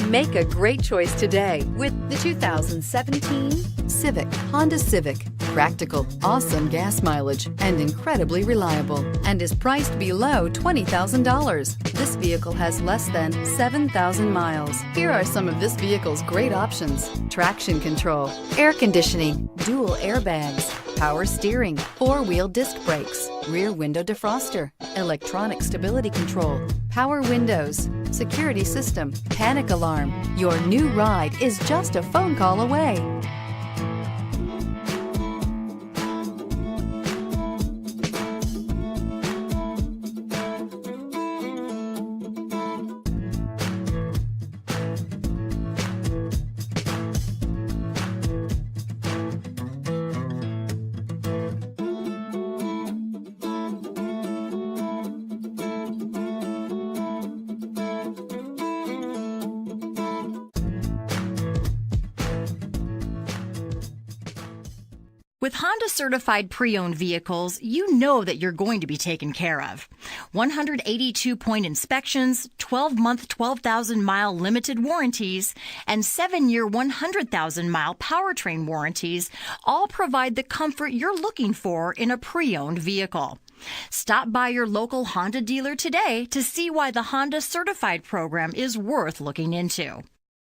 Make a great choice today with the 2017 Civic. Honda Civic. Practical, awesome gas mileage, and incredibly reliable, and is priced below $20,000. This vehicle has less than 7,000 miles. Here are some of this vehicle's great options: traction control, air conditioning, dual airbags, power steering, four-wheel disc brakes, rear window defroster, electronic stability control, power windows, security system, panic alarm. Your new ride is just a phone call away. With Honda certified pre-owned vehicles, you know that you're going to be taken care of. 182-point inspections, 12-month, 12,000-mile limited warranties, and 7-year, 100,000-mile powertrain warranties all provide the comfort you're looking for in a pre-owned vehicle. Stop by your local Honda dealer today to see why the Honda certified program is worth looking into.